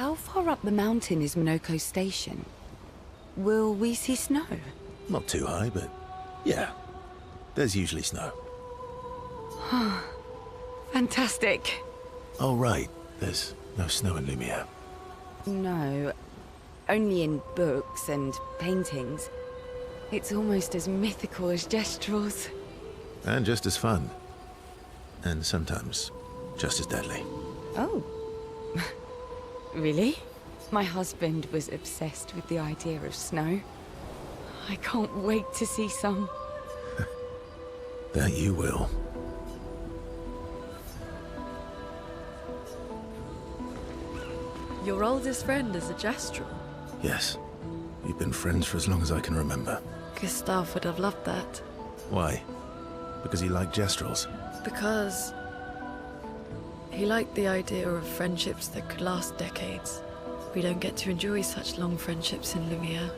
How far up the mountain is Minoko Station? Will we see snow? Not too high, but yeah, there's usually snow. Fantastic. Oh, right, there's no snow in Lumiere. No, only in books and paintings. It's almost as mythical as Gestrels. And just as fun. And sometimes just as deadly. Oh. Really? My husband was obsessed with the idea of snow. I can't wait to see some. That you will. Your oldest friend is a Gestrel. Yes. We've been friends for as long as I can remember. Gustav would have loved that. Why? Because he liked Gestrels? Because he liked the idea of friendships that could last decades. We don't get to enjoy such long friendships in Lumiere.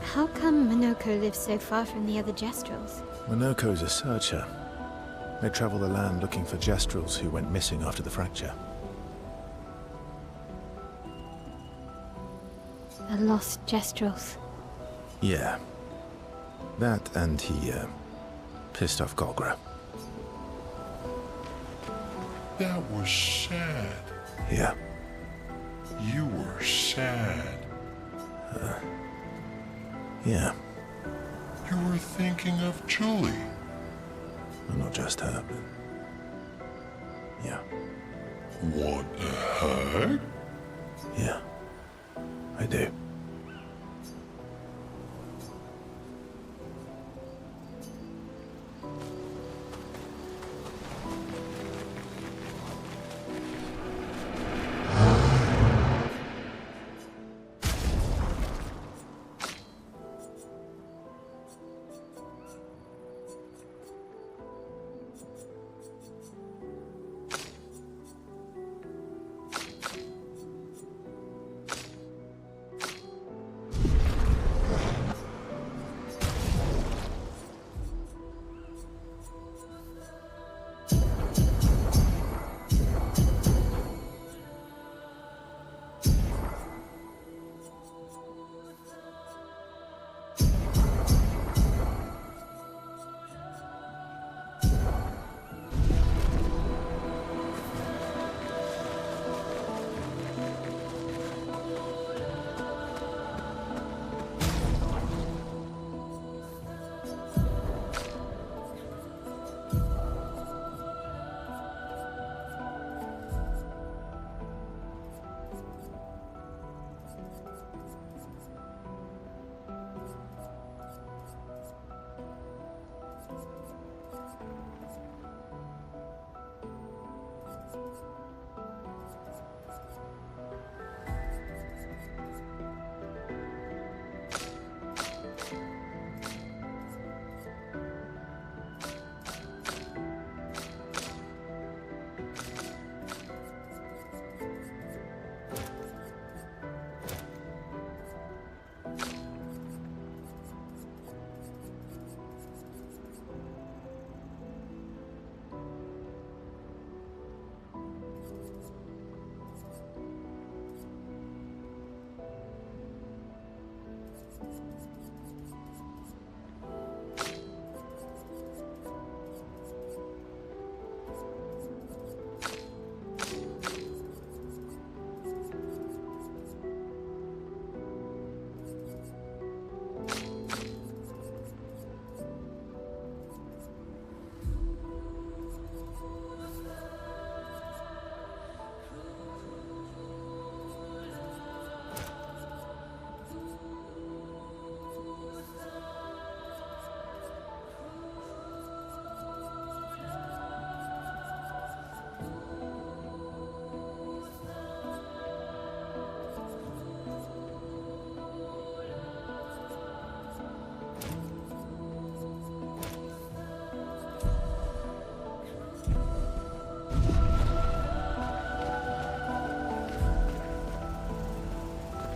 How come Minoko lives so far from the other Gestrels? Minoko's a searcher. They travel the land looking for Gestrels who went missing after the fracture. The lost Gestrels. Yeah. That and he, pissed off Golgra. That was sad. Yeah. You were sad. Yeah. You were thinking of Julie. Well, not just her, but... yeah. Want a hug? Yeah. I do.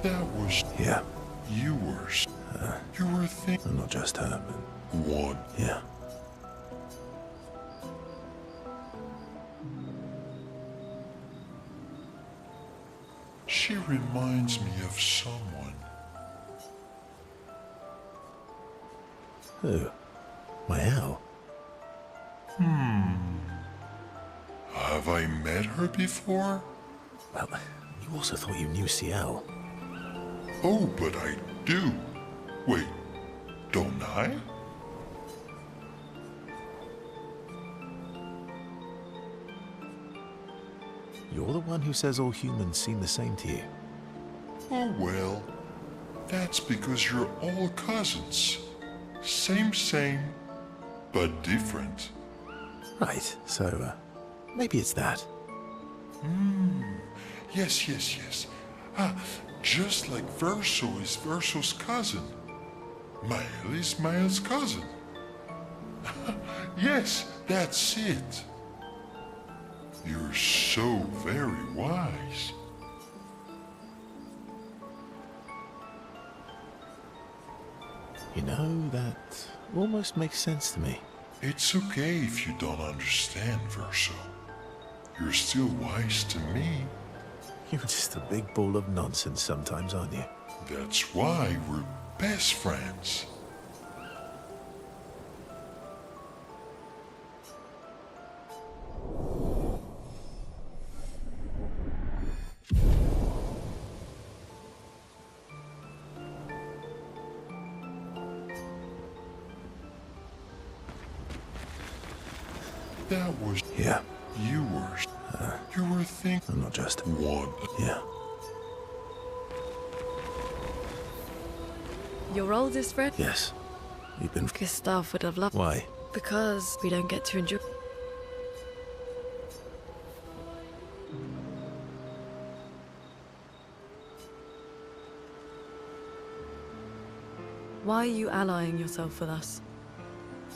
That was... Yeah. You were... you were thinking... Not just her, but... Want... yeah. reminds me of someone. Who? My owl? Have I met her before? Well, you also thought you knew CL. Oh, but I do. Wait, don't I? You're the one who says all humans seem the same to you. Oh, well, that's because you're all cousins. Same, but different. Right, so, maybe it's that. Yes. Ah, just like Verso is Verso's cousin. Mael is Mael's cousin. Yes, that's it. You're so very wise. You know, that almost makes sense to me. It's okay if you don't understand, Verso. You're still wise to me. You're just a big ball of nonsense sometimes, aren't you? That's why we're best friends. That was Yeah, you were thinking I'm not just... one. Yeah. Your oldest friend? Yes. You've been... Gustav would have loved. Why? Because we don't get to enjoy. Why are you allying yourself with us?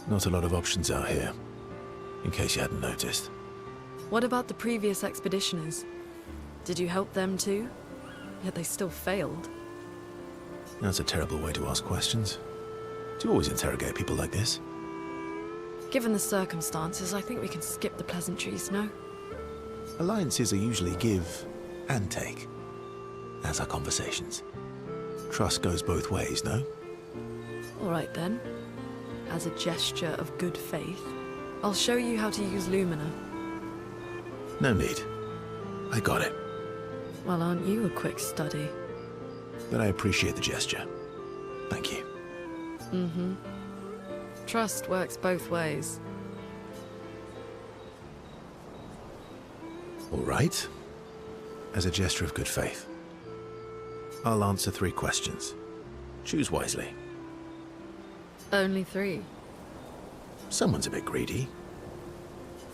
Not a lot of options out here, in case you hadn't noticed. What about the previous expeditioners? Did you help them too? Yet they still failed. That's a terrible way to ask questions. Do you always interrogate people like this? Given the circumstances, I think we can skip the pleasantries, no? Alliances are usually give and take, as are conversations. Trust goes both ways, no? All right then. As a gesture of good faith, I'll show you how to use Lumina. No need. I got it. Well, aren't you a quick study? But I appreciate the gesture. Thank you. Mm-hmm. Trust works both ways. All right. As a gesture of good faith, I'll answer 3 questions. Choose wisely. Only 3. Someone's a bit greedy.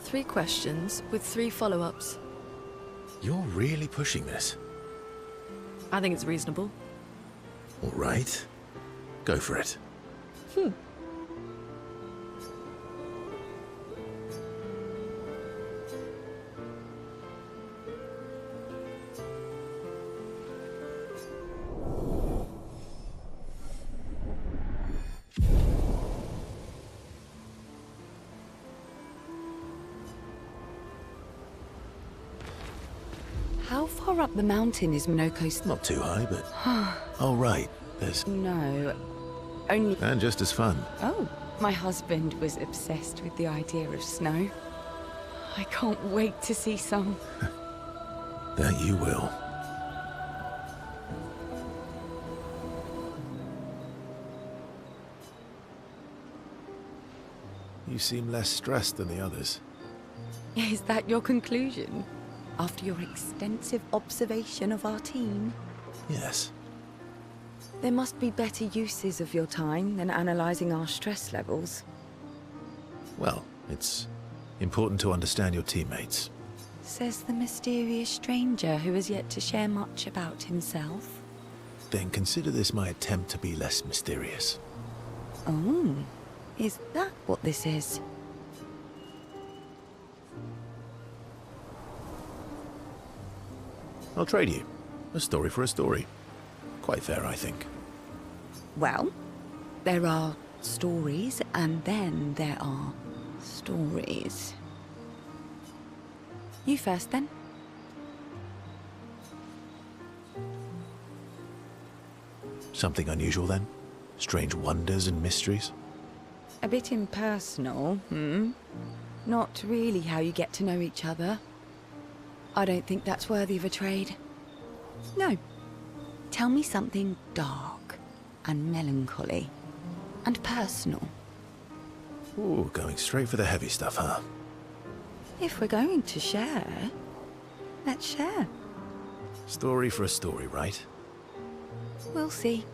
3 questions with 3 follow-ups. You're really pushing this. I think it's reasonable. All right. Go for it. How far up the mountain is Minoko's... Not too high, but... Oh, right. There's... No, only... And just as fun. Oh, my husband was obsessed with the idea of snow. I can't wait to see some. That you will. You seem less stressed than the others. Is that your conclusion? After your extensive observation of our team? Yes. There must be better uses of your time than analysing our stress levels. Well, it's important to understand your teammates. Says the mysterious stranger who has yet to share much about himself. Then consider this my attempt to be less mysterious. Oh, is that what this is? I'll trade you. A story for a story. Quite fair, I think. Well, there are stories, and then there are stories. You first, then. Something unusual then? Strange wonders and mysteries? A bit impersonal, hmm? Not really how you get to know each other. I don't think that's worthy of a trade. No. Tell me something dark and melancholy and personal. Ooh, going straight for the heavy stuff, huh? If we're going to share, let's share. Story for a story, right? We'll see.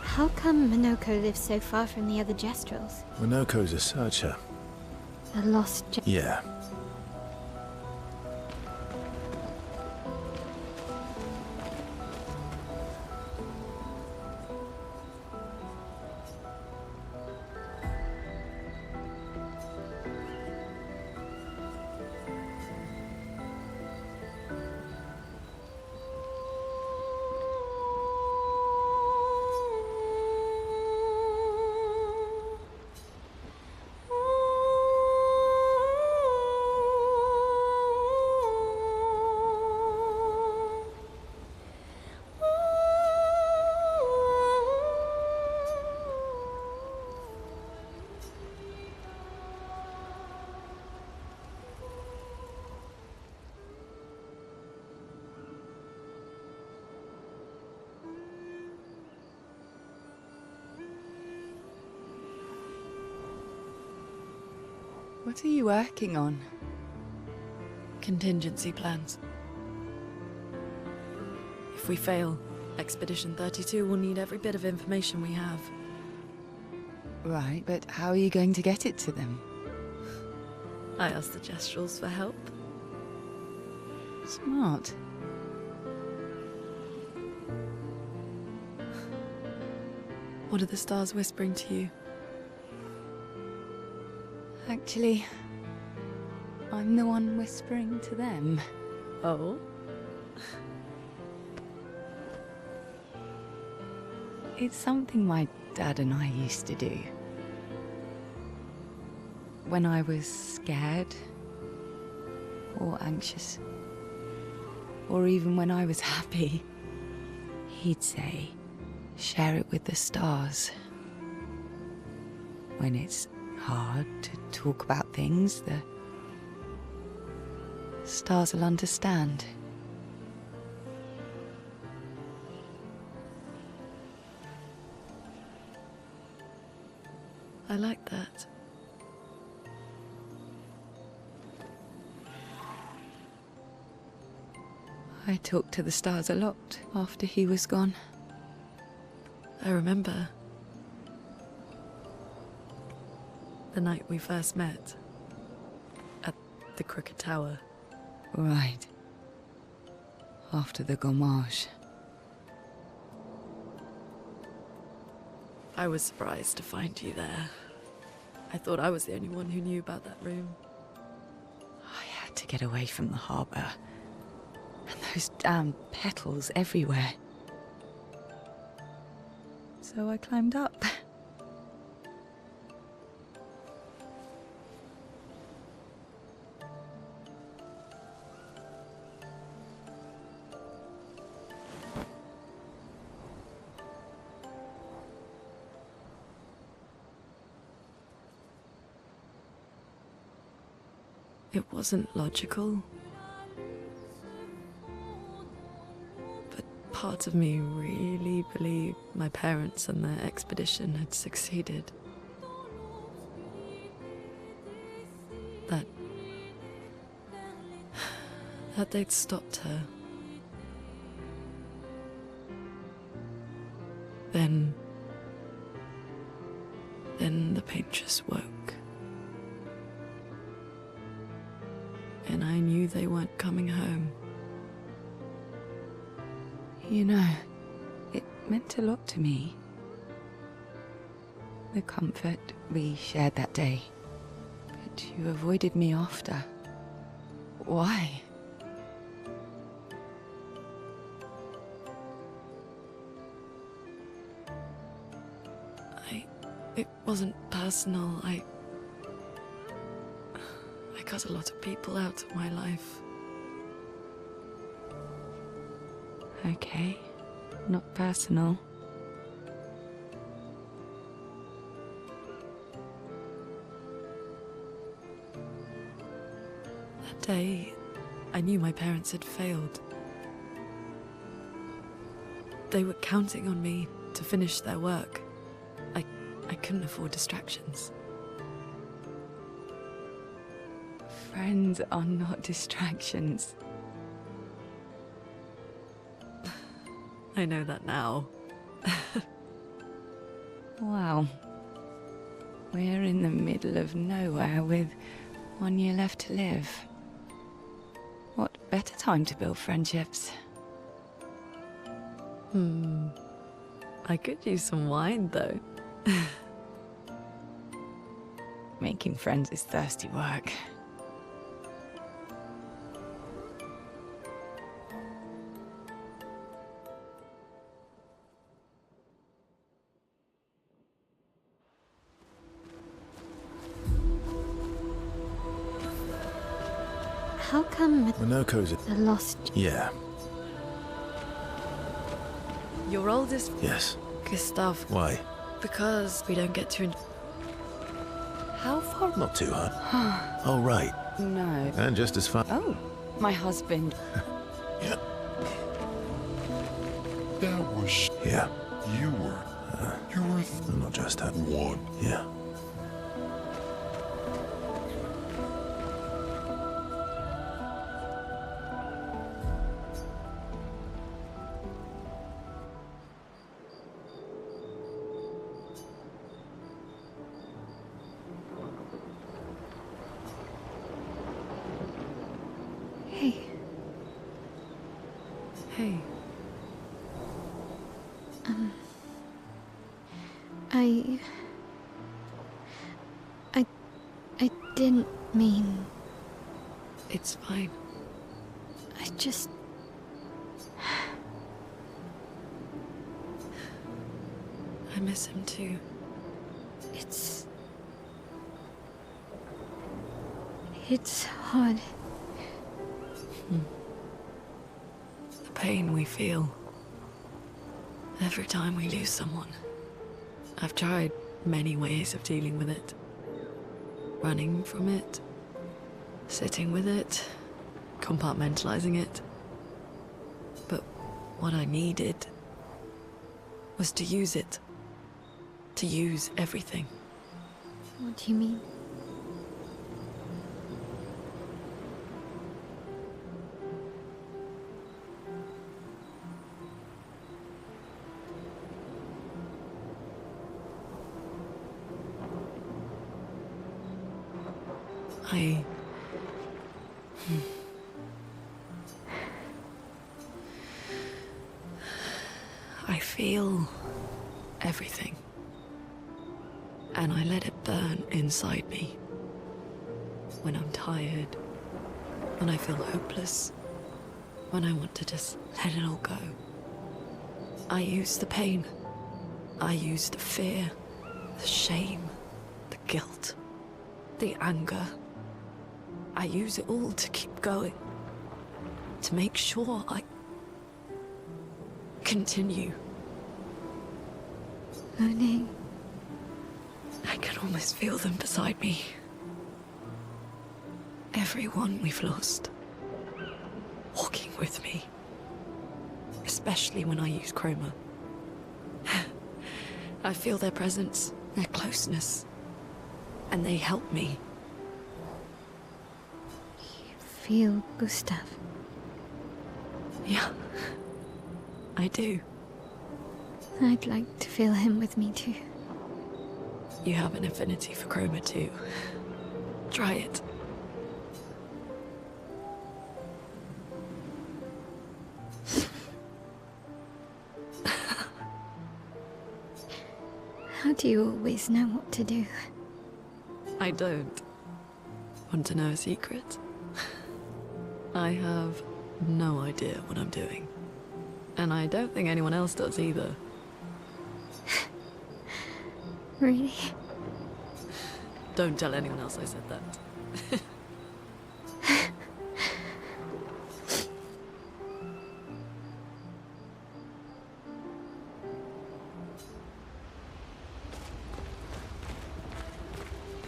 How come Minoko lives so far from the other Jestrels? Minoko's a searcher. A lost Yeah. What are you working on? Contingency plans. If we fail, Expedition 32 will need every bit of information we have. Right, but how are you going to get it to them? I asked the Jestrels for help. Smart. What are the stars whispering to you? Actually, I'm the one whispering to them. Oh? It's something my dad and I used to do. When I was scared, or anxious, or even when I was happy, he'd say, share it with the stars. When it's hard to talk about things, the stars will understand. I like that. I talked to the stars a lot after he was gone. I remember the night we first met at the Crooked Tower. Right. After the gommage. I was surprised to find you there. I thought I was the only one who knew about that room. I had to get away from the harbour. And those damn petals everywhere. So I climbed up. It wasn't logical. But part of me really believed my parents and their expedition had succeeded. That they'd stopped her. Then the painters woke. And I knew they weren't coming home. You know, it meant a lot to me. The comfort we shared that day. But you avoided me after. Why? It wasn't personal. I cut a lot of people out of my life. Okay, not personal. That day, I knew my parents had failed. They were counting on me to finish their work. I couldn't afford distractions. Friends are not distractions. I know that now. Wow. We're in the middle of nowhere with 1 year left to live. What better time to build friendships? I could use some wine, though. Making friends is thirsty work. How come Minoko's the lost... Yeah, Your oldest, yes. Gustav, Why? because we don't get to. How far? Not too hard. Oh, right. No. And just as fun. Oh, my husband. Yeah. That was Yeah. you were. Not just her. One. Yeah. Hey, Hey, I didn't mean... it's fine. I just... I miss him too. It's hard. The pain we feel every time we lose someone. I've tried many ways of dealing with it. Running from it, sitting with it, compartmentalizing it. But what I needed was to use it. To use everything. What do you mean? I feel everything. And I let it burn inside me. When I'm tired, when I feel hopeless, when I want to just let it all go. I use the pain. I use the fear, the shame, the guilt, the anger. I use it all to keep going. To make sure I continue. Moaning. I can almost feel them beside me. Everyone we've lost. Walking with me. Especially when I use chroma. I feel their presence, their closeness. And they help me. You feel Gustav. Yeah. I do. I'd like to feel him with me too. You have an affinity for chroma too. Try it. How do you always know what to do? I don't. Want to know a secret? I have no idea what I'm doing. And I don't think anyone else does either. Really? Don't tell anyone else I said that.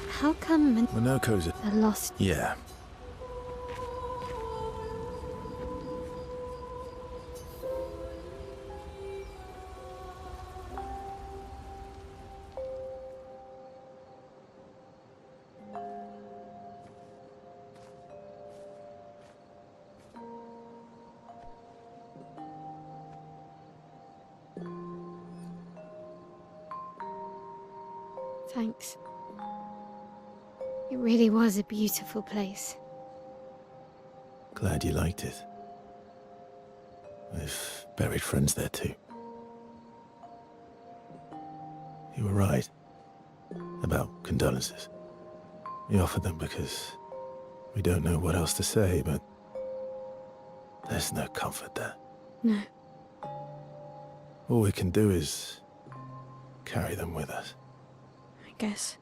How come Minoko's a... the lost... Yeah. Thanks. It really was a beautiful place. Glad you liked it. I've buried friends there too. You were right about condolences. We offered them because we don't know what else to say, but there's no comfort there. No. All we can do is carry them with us. I guess.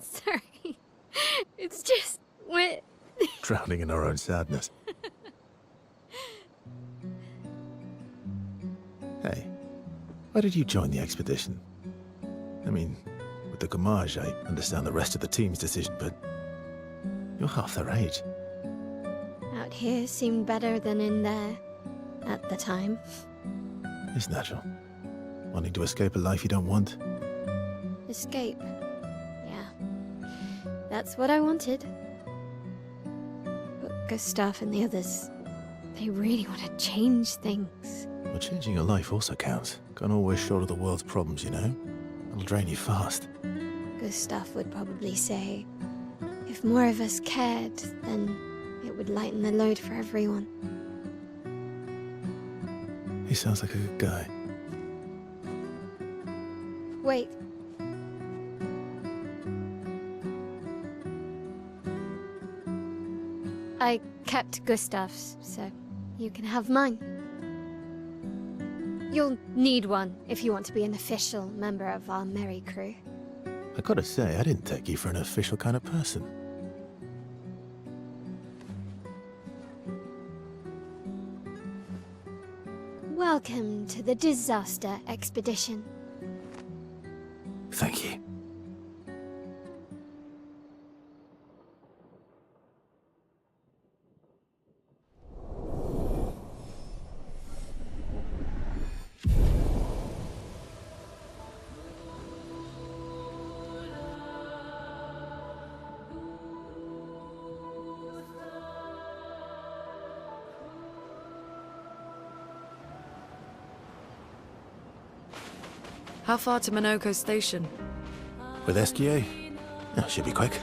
Sorry. It's just... we're... Drowning in our own sadness. Hey, why did you join the expedition? I mean, with the Gamage, I understand the rest of the team's decision, but you're half their age. Out here seemed better than in there. At the time. It's natural. Wanting to escape a life you don't want. Escape. Yeah. That's what I wanted. But Gustav and the others, they really want to change things. Well, changing your life also counts. Can't always shoulder the world's problems, you know? It'll drain you fast. Gustav would probably say, if more of us cared, then it would lighten the load for everyone. He sounds like a good guy. Wait. I kept Gustav's, so you can have mine. You'll need one if you want to be an official member of our merry crew. I gotta say, I didn't take you for an official kind of person. Welcome to the disaster expedition. Thank you. How far to Minoko Station? With SGA? Oh, should be quick.